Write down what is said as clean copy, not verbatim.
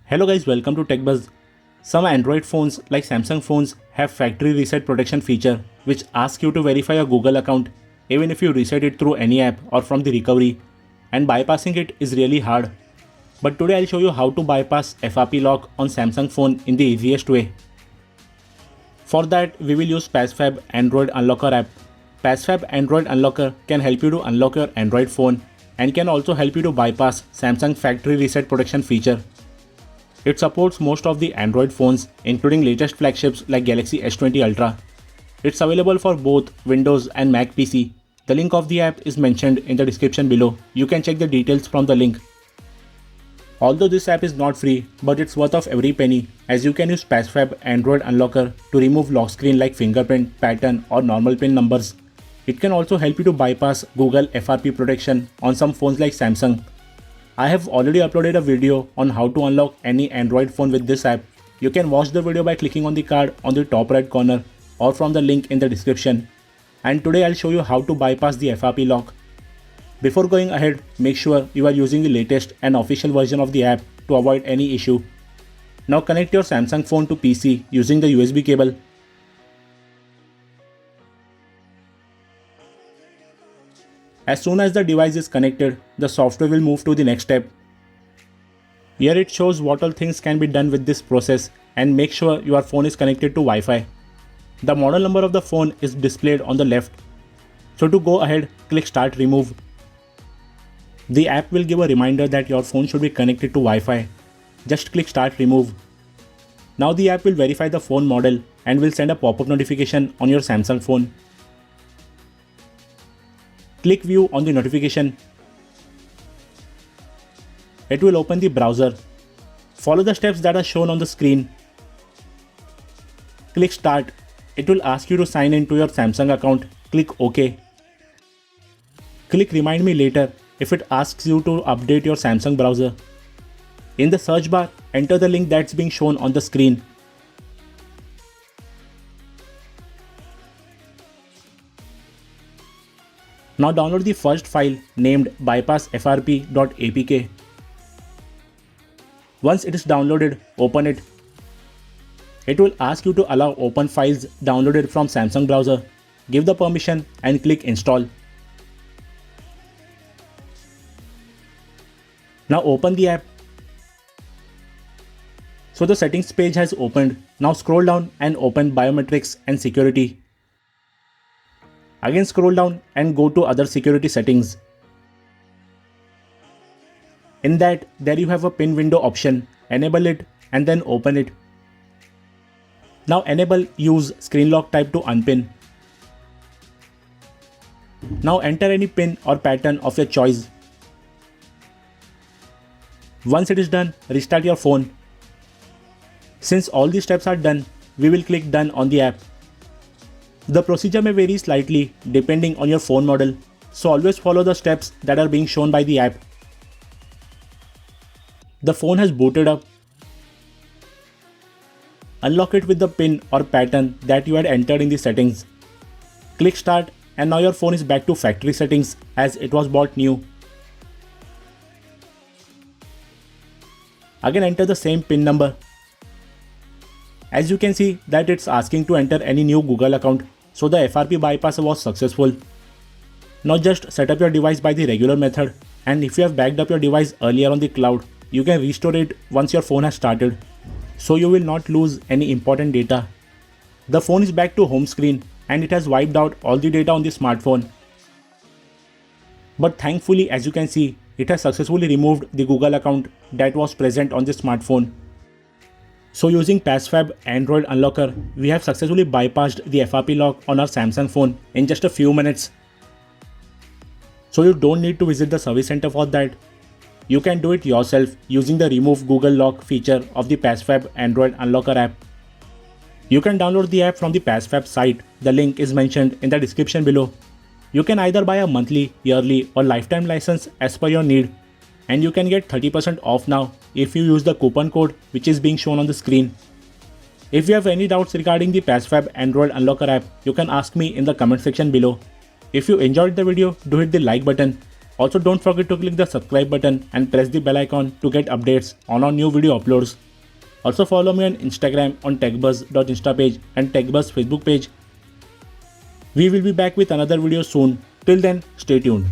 Hello guys, welcome to TechBuzz. Some Android phones like Samsung phones have factory reset protection feature which asks you to verify your Google account even if you reset it through any app or from the recovery, and bypassing it is really hard. But today I'll show you how to bypass FRP lock on Samsung phone in the easiest way. For that we will use PassFab Android Unlocker app. PassFab Android Unlocker can help you to unlock your Android phone and can also help you to bypass Samsung factory reset protection feature. It supports most of the Android phones, including latest flagships like Galaxy S20 Ultra. It's available for both Windows and Mac PC. The link of the app is mentioned in the description below. You can check the details from the link. Although this app is not free, but it's worth of every penny, as you can use PassFab Android Unlocker to remove lock screen like fingerprint, pattern or normal pin numbers. It can also help you to bypass Google FRP protection on some phones like Samsung. I have already uploaded a video on how to unlock any Android phone with this app. You can watch the video by clicking on the card on the top right corner or from the link in the description. And today I'll show you how to bypass the FRP lock. Before going ahead, make sure you are using the latest and official version of the app to avoid any issue. Now connect your Samsung phone to PC using the USB cable. As soon as the device is connected, the software will move to the next step. Here it shows what all things can be done with this process, and make sure your phone is connected to Wi-Fi. The model number of the phone is displayed on the left. So to go ahead, click Start Remove. The app will give a reminder that your phone should be connected to Wi-Fi. Just click Start Remove. Now the app will verify the phone model and will send a pop-up notification on your Samsung phone. Click View on the notification. It will open the browser. Follow the steps that are shown on the screen. Click Start. It will ask you to sign in to your Samsung account. Click OK. Click Remind Me Later if it asks you to update your Samsung browser. In the search bar, enter the link that's being shown on the screen. Now download the first file named bypassfrp.apk. Once it is downloaded, open it. It will ask you to allow open files downloaded from Samsung browser. Give the permission and click Install. Now open the app. So the settings page has opened. Now scroll down and open Biometrics and Security. Again scroll down and go to Other Security Settings. In that, there you have a pin window option. Enable it and then open it. Now enable Use Screen Lock Type to unpin. Now enter any pin or pattern of your choice. Once it is done, restart your phone. Since all these steps are done, we will click Done on the app. The procedure may vary slightly depending on your phone model, so always follow the steps that are being shown by the app. The phone has booted up. Unlock it with the pin or pattern that you had entered in the settings. Click Start and now your phone is back to factory settings as it was bought new. Again enter the same pin number. As you can see that it's asking to enter any new Google account, so the FRP bypass was successful. Now just set up your device by the regular method, and if you have backed up your device earlier on the cloud, you can restore it once your phone has started, so you will not lose any important data. The phone is back to home screen and it has wiped out all the data on the smartphone. But thankfully, as you can see, it has successfully removed the Google account that was present on the smartphone. So using PassFab Android Unlocker, we have successfully bypassed the FRP lock on our Samsung phone in just a few minutes. So you don't need to visit the service center for that. You can do it yourself using the Remove Google Lock feature of the PassFab Android Unlocker app. You can download the app from the PassFab site. The link is mentioned in the description below. You can either buy a monthly, yearly or lifetime license as per your need. And you can get 30% off now if you use the coupon code which is being shown on the screen. If you have any doubts regarding the PassFab Android Unlocker app, you can ask me in the comment section below. If you enjoyed the video, do hit the like button Also, don't forget to click the subscribe button and press the bell icon to get updates on our new video uploads. Also follow me on Instagram on techbuzz.insta page and techbuzz Facebook page. We will be back with another video soon. Till then, stay tuned.